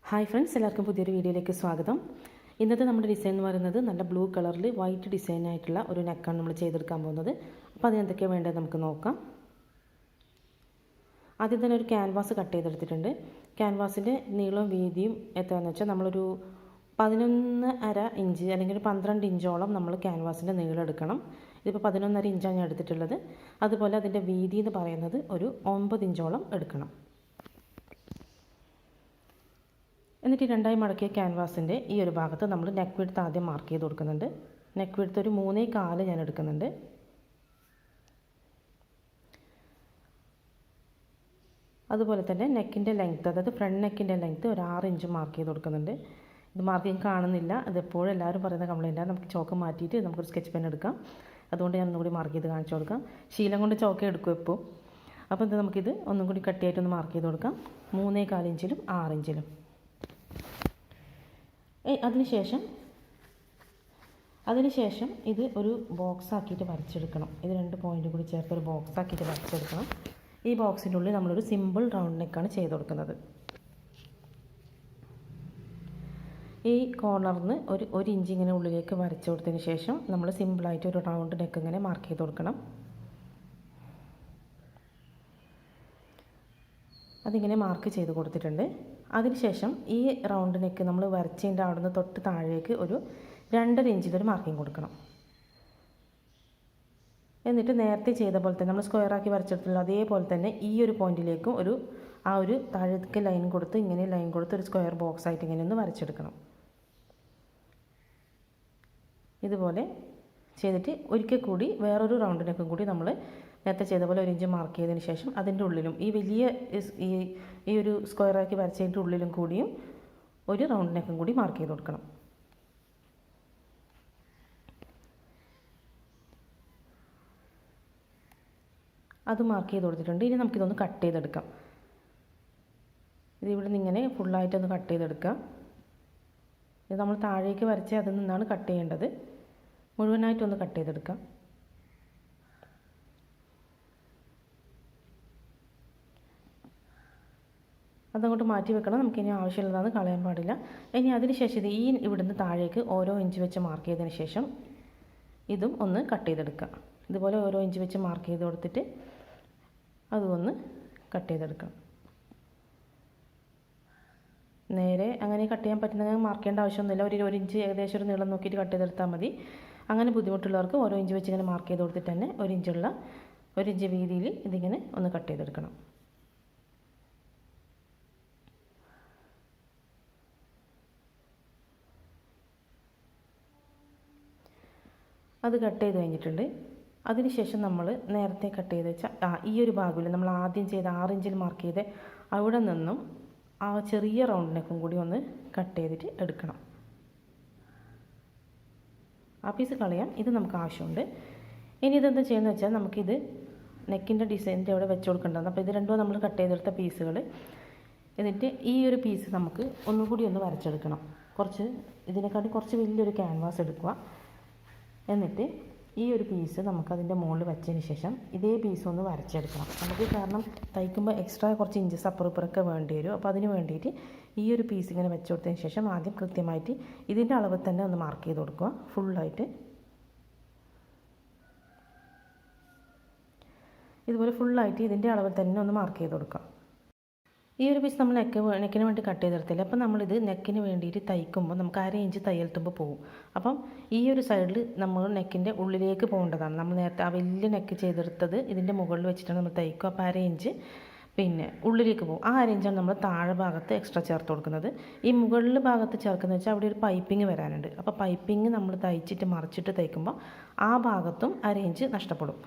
Hi friends, എല്ലാവർക്കും പുതിയൊരു വീഡിയോയിലേക്ക് സ്വാഗതം. ഇന്നത്തെ നമ്മുടെ ഡിസൈൻ എന്ന് പറയുന്നത് നല്ല ബ്ലൂ കളറിൽ വൈറ്റ് ഡിസൈനായിട്ടുള്ള ഒരു നെക്കാണ് നമ്മൾ ചെയ്തെടുക്കാൻ പോകുന്നത്. അപ്പോൾ അതിനെന്തൊക്കെയാണ് വേണ്ടത് നമുക്ക് നോക്കാം. ആദ്യം തന്നെ ഒരു ക്യാൻവാസ് കട്ട് ചെയ്തെടുത്തിട്ടുണ്ട്. ക്യാൻവാസിൻ്റെ നീളവും വീതിയും എത്രയാണെന്ന് വെച്ചാൽ നമ്മളൊരു 11.5 ഇഞ്ച് അല്ലെങ്കിൽ 12 ഇഞ്ചോളം നമ്മൾ ക്യാൻവാസിൻ്റെ നീളം എടുക്കണം. ഇതിപ്പോൾ 11.5 ഇഞ്ചാണ് ഞാൻ എടുത്തിട്ടുള്ളത്. അതുപോലെ അതിൻ്റെ വീതി എന്ന് പറയുന്നത് ഒരു 9 ഇഞ്ചോളം എടുക്കണം. എന്നിട്ട് രണ്ടായി മടക്കിയ ക്യാൻവാസിൻ്റെ ഈ ഒരു ഭാഗത്ത് നമ്മൾ നെക്ക് വിഡ്ത്ത് ആദ്യം മാർക്ക് ചെയ്ത് കൊടുക്കുന്നുണ്ട്. നെക്ക് വിഡ്ത്ത് ഒരു 3.4 ഞാൻ എടുക്കുന്നുണ്ട്. അതുപോലെ തന്നെ നെക്കിൻ്റെ ലെങ്ത്ത്, അതായത് ഫ്രണ്ട് നെക്കിൻ്റെ ലെങ്ത്ത് ഒരു 6 ഇഞ്ച് മാർക്ക് ചെയ്ത് കൊടുക്കുന്നുണ്ട്. ഇത് മാർക്കിങ് കാണുന്നില്ല, അതെപ്പോഴും എല്ലാവരും പറയുന്ന കംപ്ലൈൻറ്റാണ്. നമുക്ക് ചോക്ക് മാറ്റിയിട്ട് നമുക്കൊരു സ്കെച്ച് പെൻ എടുക്കാം. അതുകൊണ്ട് ഞാൻ ഒന്നുകൂടി മാർക്ക് ചെയ്ത് കാണിച്ചു കൊടുക്കാം. ശീലം കൊണ്ട് ചോക്ക് എടുക്കും എപ്പോൾ. അപ്പോൾ ഇത് നമുക്കിത് ഒന്നും കൂടി കട്ടിയായിട്ടൊന്ന് മാർക്ക് ചെയ്ത് കൊടുക്കാം. 3.4 ഇഞ്ചിലും 6 ഇഞ്ചിലും. അതിനുശേഷം ഇത് ഒരു ബോക്സ് ആക്കിയിട്ട് വരച്ചെടുക്കണം. ഇത് 2 പോയിൻ്റ് കൂടി ചേർത്ത് ഒരു ബോക്സ് ആക്കിയിട്ട് വരച്ചെടുക്കണം. ഈ ബോക്സിൻ്റെ ഉള്ളിൽ നമ്മളൊരു സിമ്പിൾ റൗണ്ട് നെക്കാണ് ചെയ്ത് കൊടുക്കുന്നത്. ഈ കോർണറിന് ഒരു ഇഞ്ച് ഇങ്ങനെ ഉള്ളിലേക്ക് വരച്ചു കൊടുത്തതിന് ശേഷം നമ്മൾ സിമ്പിളായിട്ട് ഒരു റൗണ്ട് നെക്ക് ഇങ്ങനെ മാർക്ക് ചെയ്ത് കൊടുക്കണം. അതിങ്ങനെ മാർക്ക് ചെയ്ത് കൊടുത്തിട്ടുണ്ട്. അതിനുശേഷം ഈ റൗണ്ട് നെക്ക് നമ്മൾ വരച്ചതിൻ്റെ അവിടെ നിന്ന് തൊട്ട് താഴേക്ക് ഒരു 2.5 ഇഞ്ചിലൊരു മാർക്കിങ് കൊടുക്കണം. എന്നിട്ട് നേരത്തെ ചെയ്ത പോലെ തന്നെ നമ്മൾ സ്ക്വയറാക്കി വരച്ചിട്ടുള്ള അതേപോലെ തന്നെ ഈ ഒരു പോയിന്റിലേക്കും ആ ഒരു താഴേക്ക് ലൈൻ കൊടുത്ത് ഇങ്ങനെ ലൈൻ കൊടുത്ത് ഒരു സ്ക്വയർ ബോക്സ് ആയിട്ട് ഇങ്ങനെ ഒന്ന് വരച്ചെടുക്കണം. ഇതുപോലെ ചെയ്തിട്ട് ഒരിക്കൽ കൂടി വേറൊരു റൗണ്ട് നെക്കും കൂടി നമ്മൾ നേരത്തെ ചെയ്ത പോലെ 1 ഇഞ്ച് മാർക്ക് ചെയ്തതിന് ശേഷം അതിൻ്റെ ഉള്ളിലും ഈ വലിയ ഈ ഒരു സ്ക്വയറാക്കി വരച്ചതിൻ്റെ ഉള്ളിലും കൂടിയും ഒരു റൗണ്ട് നെക്കും കൂടി മാർക്ക് ചെയ്ത് കൊടുക്കണം. അത് മാർക്ക് ചെയ്ത് കൊടുത്തിട്ടുണ്ട്. ഇനി നമുക്കിതൊന്ന് കട്ട് ചെയ്തെടുക്കാം. ഇതിവിടെ നിന്ന് ഇങ്ങനെ ഫുള്ളായിട്ടൊന്ന് കട്ട് ചെയ്തെടുക്കാം. ഇത് നമ്മൾ താഴേക്ക് വരച്ച് അതിൽ നിന്നാണ് കട്ട് ചെയ്യേണ്ടത്. മുഴുവനായിട്ടൊന്ന് കട്ട് ചെയ്തെടുക്കാം. അതങ്ങോട്ട് മാറ്റി വെക്കണം. നമുക്കിനി ആവശ്യമുള്ളതാണ്, കളയാൻ പാടില്ല. ഇനി അതിന് ശേഷം ഈ ഇവിടുന്ന് താഴേക്ക് ഓരോ ഇഞ്ച് വെച്ച് മാർക്ക് ചെയ്തതിന് ശേഷം ഇതും ഒന്ന് കട്ട് ചെയ്തെടുക്കാം. ഇതുപോലെ ഓരോ ഇഞ്ച് വെച്ച് മാർക്ക് ചെയ്ത് കൊടുത്തിട്ട് അതും ഒന്ന് കട്ട് ചെയ്തെടുക്കാം. നേരെ അങ്ങനെ കട്ട് ചെയ്യാൻ പറ്റുന്ന മാർക്ക് ചെയ്യേണ്ട ആവശ്യമൊന്നുമില്ല. ഒരു ഇഞ്ച് ഏകദേശം ഒരു നീളം നോക്കിയിട്ട് കട്ട് ചെയ്തെടുത്താൽ മതി. അങ്ങനെ ബുദ്ധിമുട്ടുള്ളവർക്ക് ഓരോ ഇഞ്ച് വെച്ച് ഇങ്ങനെ മാർക്ക് ചെയ്ത് കൊടുത്തിട്ട് തന്നെ ഒരു ഇഞ്ച് വീതിയിൽ ഇതിങ്ങനെ ഒന്ന് കട്ട് ചെയ്തെടുക്കണം. അത് കട്ട് ചെയ്ത് കഴിഞ്ഞിട്ടുണ്ട്. അതിനുശേഷം നമ്മൾ നേരത്തെ കട്ട് ചെയ്ത് വെച്ച ഈ ഒരു ഭാഗമില്ല, നമ്മൾ ആദ്യം ചെയ്ത് 6 ഇഞ്ചിൽ മാർക്ക് ചെയ്ത് അവിടെ നിന്നും ആ ചെറിയ റൗണ്ടിനേക്കും കൂടി ഒന്ന് കട്ട് ചെയ്തിട്ട് എടുക്കണം. ആ പീസ് കളയാം, ഇത് നമുക്ക് ആവശ്യമുണ്ട്. ഇനി ഇതെന്താ ചെയ്യുന്നത് വെച്ചാൽ നമുക്കിത് നെക്കിൻ്റെ ഡിസൈനിൻ്റെ അവിടെ വെച്ച് കൊടുക്കേണ്ടതാണ്. അപ്പോൾ ഇത് രണ്ടും നമ്മൾ കട്ട് ചെയ്തെടുത്ത പീസുകൾ. എന്നിട്ട് ഈ ഒരു പീസ് നമുക്ക് ഒന്നുകൂടി ഒന്ന് വരച്ചെടുക്കണം. ഇതിനെക്കാട്ടി കുറച്ച് വലിയൊരു ക്യാൻവാസ് എടുക്കുക. എന്നിട്ട് ഈ ഒരു പീസ് നമുക്കതിൻ്റെ മുകളിൽ വെച്ചതിന് ശേഷം ഇതേ പീസ് ഒന്ന് വരച്ചെടുക്കണം. നമുക്ക് കാരണം തയ്ക്കുമ്പോൾ എക്സ്ട്രാ കുറച്ച് ഇഞ്ചസ് അപ്പുറം ഇപ്പുറമൊക്കെ വേണ്ടി വരും. അപ്പോൾ അതിന് വേണ്ടിയിട്ട് ഈ ഒരു പീസ് ഇങ്ങനെ വെച്ച് കൊടുത്തതിന് ശേഷം ആദ്യം കൃത്യമായിട്ട് ഇതിൻ്റെ അളവ് തന്നെ ഒന്ന് മാർക്ക് ചെയ്ത് കൊടുക്കുക. ഫുള്ളായിട്ട് ഇതുപോലെ ഫുള്ളായിട്ട് ഇതിൻ്റെ അളവിൽ തന്നെ ഒന്ന് മാർക്ക് ചെയ്ത് കൊടുക്കുക. ഈ ഒരു പീസ് നമ്മൾ നെക്കിന് വേണ്ടി കട്ട് ചെയ്തെടുത്തില്ല. അപ്പം നമ്മളിത് നെക്കിന് വേണ്ടിയിട്ട് തയ്ക്കുമ്പോൾ നമുക്ക് 1/2 ഇഞ്ച് തയ്യൽ തുമ്പ് പോകും. അപ്പം ഈ ഒരു സൈഡിൽ നമ്മൾ നെക്കിൻ്റെ ഉള്ളിലേക്ക് പോകേണ്ടതാണ്. നമ്മൾ നേരത്തെ ആ വലിയ നെക്ക് ചെയ്തെടുത്തത് ഇതിൻ്റെ മുകളിൽ വെച്ചിട്ടാണ് നമ്മൾ തയ്ക്കുക. അപ്പോൾ 1/2 ഇഞ്ച് പിന്നെ ഉള്ളിലേക്ക് പോകും. ആ 1/2 ഇഞ്ചാണ് നമ്മൾ താഴെ ഭാഗത്ത് എക്സ്ട്രാ ചേർത്ത് കൊടുക്കുന്നത്. ഈ മുകളിൽ ഭാഗത്ത് ചേർക്കുന്നത് വെച്ചാൽ അവിടെ ഒരു പൈപ്പിംഗ് വരാനുണ്ട്. അപ്പോൾ പൈപ്പിംഗ് നമ്മൾ തയ്ച്ചിട്ട് മറിച്ചിട്ട് തയ്ക്കുമ്പോൾ ആ ഭാഗത്തും 1/2 ഇഞ്ച് നഷ്ടപ്പെടും.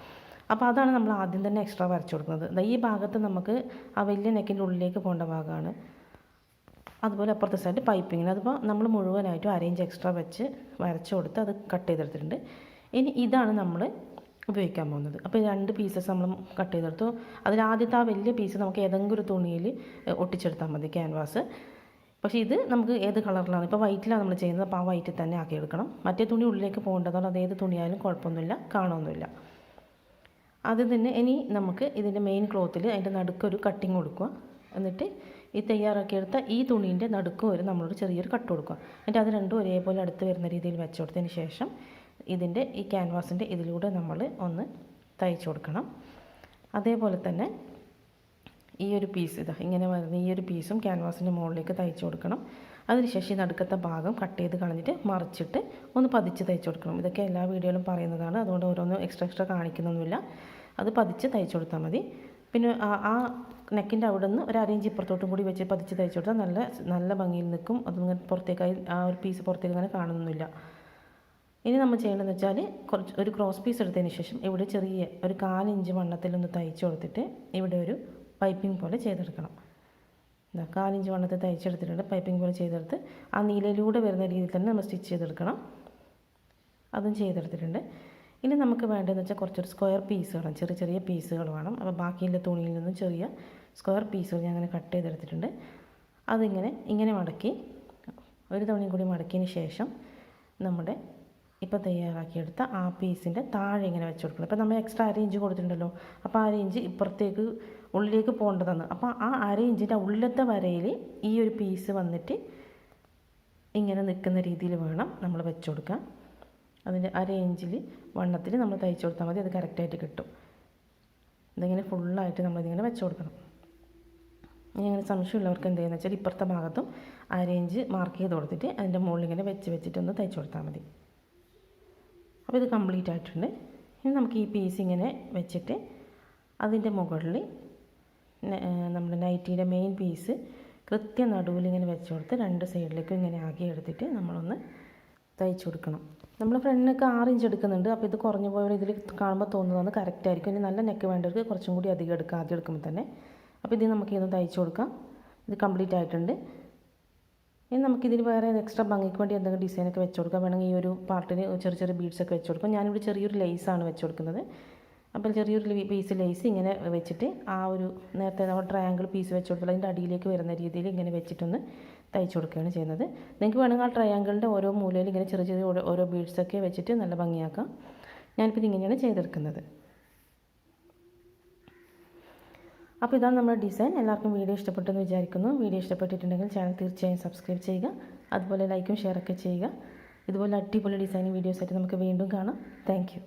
അപ്പോൾ അതാണ് നമ്മൾ ആദ്യം തന്നെ എക്സ്ട്രാ വരച്ചു കൊടുക്കുന്നത്. ഈ ഭാഗത്ത് നമുക്ക് ആ വലിയ നെക്കിൻ്റെ ഉള്ളിലേക്ക് പോകേണ്ട ഭാഗമാണ്. അതുപോലെ അപ്പുറത്തെ സൈഡ് പൈപ്പിങ്ങിന് അതിപ്പോൾ നമ്മൾ മുഴുവനായിട്ടും 1/2 ഇഞ്ച് എക്സ്ട്രാ വെച്ച് വരച്ചു കൊടുത്ത് അത് കട്ട് ചെയ്തെടുത്തിട്ടുണ്ട്. ഇനി ഇതാണ് നമ്മൾ ഉപയോഗിക്കാൻ പോകുന്നത്. അപ്പോൾ 2 പീസസ് നമ്മൾ കട്ട് ചെയ്തെടുത്തു. അതിലാദ്യത്തെ ആ വലിയ പീസ് നമുക്ക് ഏതെങ്കിലും ഒരു തുണിയിൽ ഒട്ടിച്ചെടുത്താൽ മതി, ക്യാൻവാസ്. പക്ഷേ ഇത് നമുക്ക് ഏത് കളറിലാണ്, ഇപ്പോൾ വൈറ്റിലാണ് നമ്മൾ ചെയ്യുന്നത്, അപ്പോൾ ആ വൈറ്റിൽ തന്നെ ആക്കിയെടുക്കണം. മറ്റേ തുണി ഉള്ളിലേക്ക് പോകേണ്ടതാണ്. അത് ഏത് തുണിയായാലും കുഴപ്പമൊന്നുമില്ല, കാണുമൊന്നുമില്ല. അത് തന്നെ ഇനി നമുക്ക് ഇതിൻ്റെ മെയിൻ ക്ലോത്തിൽ അതിൻ്റെ നടുക്കൊരു കട്ടിങ് കൊടുക്കുക. എന്നിട്ട് ഈ തയ്യാറാക്കിയെടുത്ത ഈ തുണീൻ്റെ നടുക്കും ഒരു നമ്മളൊരു ചെറിയൊരു കട്ട് കൊടുക്കുക. എന്നിട്ട് അത് രണ്ടും ഒരേപോലെ അടുത്ത് വരുന്ന രീതിയിൽ വെച്ച് കൊടുത്തതിന് ശേഷം ഇതിൻ്റെ ഈ ക്യാൻവാസിൻ്റെ ഇതിലൂടെ നമ്മൾ ഒന്ന് തയ്ച്ചു കൊടുക്കണം. അതേപോലെ തന്നെ ഈ ഒരു പീസ് ഇതാ ഇങ്ങനെ വരുന്ന ഈ ഒരു പീസും ക്യാൻവാസിൻ്റെ മുകളിലേക്ക് തയ്ച്ചു കൊടുക്കണം. അതിനുശേഷം ഈ നടുക്കത്തെ ഭാഗം കട്ട് ചെയ്ത് കളഞ്ഞിട്ട് മറിച്ചിട്ട് ഒന്ന് പതിച്ച് തയ്ച്ചു കൊടുക്കണം. ഇതൊക്കെ എല്ലാ വീഡിയോയിലും പറയുന്നതാണ്, അതുകൊണ്ട് ഓരോന്ന് എക്സ്ട്രാ കാണിക്കുന്നൊന്നുമില്ല. അത് പതിച്ച് തയ്ച്ചു കൊടുത്താൽ മതി. പിന്നെ ആ നെക്കിൻ്റെ അവിടെ നിന്ന് ഒരു അരയിഞ്ച് ഇപ്പുറത്തോട്ടും കൂടി വെച്ച് പതിച്ച് തയ്ച്ചു കൊടുത്താൽ നല്ല ഭംഗിയിൽ നിൽക്കും. അതിങ്ങനെ പുറത്തേക്കായി ആ ഒരു പീസ് പുറത്തേക്ക് അങ്ങനെ കാണുന്നില്ല. ഇനി നമ്മൾ ചെയ്യേണ്ടതെന്ന് വെച്ചാൽ ഒരു ക്രോസ് പീസ് എടുത്തതിന് ശേഷം ഇവിടെ ചെറിയ ഒരു 1/4 ഇഞ്ച് വണ്ണത്തിലൊന്ന് തയ്ച്ചു കൊടുത്തിട്ട് ഇവിടെ ഒരു പൈപ്പിംഗ് പോലെ ചെയ്തെടുക്കണം. 1/4 ഇഞ്ച് വണ്ണത്തിൽ തയ്ച്ചെടുത്തിട്ടുണ്ട്. പൈപ്പിംഗ് പോലെ ചെയ്തെടുത്ത് ആ നീലയിലൂടെ വരുന്ന രീതിയിൽ തന്നെ നമ്മൾ സ്റ്റിച്ച് ചെയ്തെടുക്കണം. അതും ചെയ്തെടുത്തിട്ടുണ്ട്. ഇനി നമുക്ക് വേണ്ടതെന്ന് വെച്ചാൽ കുറച്ചൊരു സ്ക്വയർ പീസുകൾ, ചെറിയ പീസുകൾ വേണം. അപ്പോൾ ബാക്കിയുള്ള തുണിയിൽ നിന്നും ചെറിയ സ്ക്വയർ പീസുകൾ ഞാൻ അങ്ങനെ കട്ട് ചെയ്തെടുത്തിട്ടുണ്ട്. ഇങ്ങനെ മടക്കി ഒരു തവണയും കൂടി മടക്കിയതിന് ശേഷം നമ്മുടെ ഇപ്പോൾ തയ്യാറാക്കിയെടുത്ത ആ പീസിൻ്റെ താഴെ ഇങ്ങനെ വെച്ച് കൊടുക്കണം. ഇപ്പോൾ നമ്മൾ എക്സ്ട്രാ 1/2 ഇഞ്ച് കൊടുത്തിട്ടുണ്ടല്ലോ, അപ്പോൾ 1/2 ഇഞ്ച് ഇപ്പുറത്തേക്ക് ഉള്ളിലേക്ക് പോകേണ്ടതാണ്. അപ്പോൾ ആ 1/2 ഇഞ്ചിൻ്റെ ഉള്ളിലത്തെ വരയിൽ ഈ ഒരു പീസ് വന്നിട്ട് ഇങ്ങനെ നിൽക്കുന്ന രീതിയിൽ വേണം നമ്മൾ വെച്ച് കൊടുക്കാൻ. അതിൻ്റെ 1/2 ഇഞ്ചിൽ വണ്ണത്തിൽ നമ്മൾ തയ്ച്ചു കൊടുത്താൽ മതി, അത് കറക്റ്റായിട്ട് കിട്ടും. ഇതിങ്ങനെ ഫുള്ളായിട്ട് നമ്മളിതിങ്ങനെ വെച്ച് കൊടുക്കണം. ഇനി അങ്ങനെ സംശയമുള്ളവർക്ക് എന്ത് ചെയ്യുന്നത് വെച്ചാൽ ഇപ്പുറത്തെ ഭാഗത്തും 1/2 ഇഞ്ച് മാർക്ക് ചെയ്ത് കൊടുത്തിട്ട് അതിൻ്റെ മുകളിൽ ഇങ്ങനെ വെച്ചിട്ടൊന്ന് തയ്ച്ചു കൊടുത്താൽ മതി. അപ്പോൾ ഇത് കംപ്ലീറ്റ് ആയിട്ടുണ്ട്. ഇനി നമുക്ക് ഈ പീസ് ഇങ്ങനെ വെച്ചിട്ട് അതിൻ്റെ മുകളിൽ നമ്മുടെ നൈറ്റിയുടെ മെയിൻ പീസ് കൃത്യം നടുവിൽ ഇങ്ങനെ വെച്ച് കൊടുത്ത് 2 സൈഡിലേക്കും ഇങ്ങനെ ആക്കി എടുത്തിട്ട് നമ്മളൊന്ന് തയ്ച്ചു കൊടുക്കണം. നമ്മൾ ഫ്രണ്ടിനൊക്കെ 6 ഇഞ്ച് എടുക്കുന്നുണ്ട്. അപ്പോൾ ഇത് കുറഞ്ഞു പോയ ഇതിൽ കാണുമ്പോൾ തോന്നുന്നതാണ് കറക്റ്റ് ആയിരിക്കും. ഇനി നല്ല നെക്ക് വേണ്ടവർക്ക് കുറച്ചും കൂടി അധികം എടുക്കുക ആദ്യം എടുക്കുമ്പോൾ തന്നെ. അപ്പോൾ ഇത് നമുക്ക് ഇതൊന്ന് തയ്ച്ചു കൊടുക്കാം. ഇത് കംപ്ലീറ്റ് ആയിട്ടുണ്ട്. ഇനി നമുക്കിതിൽ വേറെ എക്സ്ട്രാ ഭംഗിക്ക് വേണ്ടി എന്തെങ്കിലും ഡിസൈനൊക്കെ വെച്ച് കൊടുക്കാം. വേണമെങ്കിൽ ഈ ഒരു പാർട്ടിന് ചെറിയ ബീഡ്സൊക്കെ വെച്ച് കൊടുക്കാം. ഞാനിവിടെ ചെറിയൊരു ലേസാണ് വെച്ച് കൊടുക്കുന്നത്. അപ്പോൾ ചെറിയൊരു പീസ് ലേസ് ഇങ്ങനെ വെച്ചിട്ട് ആ ഒരു നേരത്തെ നമ്മൾ ട്രയാങ്കിൾ പീസ് വെച്ച് കൊടുത്താൽ അതിൻ്റെ അടിയിലേക്ക് വരുന്ന രീതിയിൽ ഇങ്ങനെ വെച്ചിട്ടൊന്ന് തയ്ച്ചു കൊടുക്കുകയാണ് ചെയ്യുന്നത്. നിങ്ങൾക്ക് വേണമെങ്കിൽ ആ ട്രയാങ്കിളിൻ്റെ ഓരോ മൂലയിൽ ഇങ്ങനെ ചെറിയ ഓരോ ബീഡ്സൊക്കെ വെച്ചിട്ട് നല്ല ഭംഗിയാക്കാം. ഞാനിപ്പോൾ ഇങ്ങനെയാണ് ചെയ്തെടുക്കുന്നത്. അപ്പോൾ ഇതാണ് നമ്മുടെ ഡിസൈൻ. എല്ലാവർക്കും വീഡിയോ ഇഷ്ടപ്പെട്ടെന്ന് വിചാരിക്കുന്നു. വീഡിയോ ഇഷ്ടപ്പെട്ടിട്ടുണ്ടെങ്കിൽ ചാനൽ തീർച്ചയായും സബ്സ്ക്രൈബ് ചെയ്യുക. അതുപോലെ ലൈക്കും ഷെയറൊക്കെ ചെയ്യുക. ഇതുപോലെ അടിപൊളി ഡിസൈനിങ് വീഡിയോസായിട്ട് നമുക്ക് വീണ്ടും കാണാം. Thank you.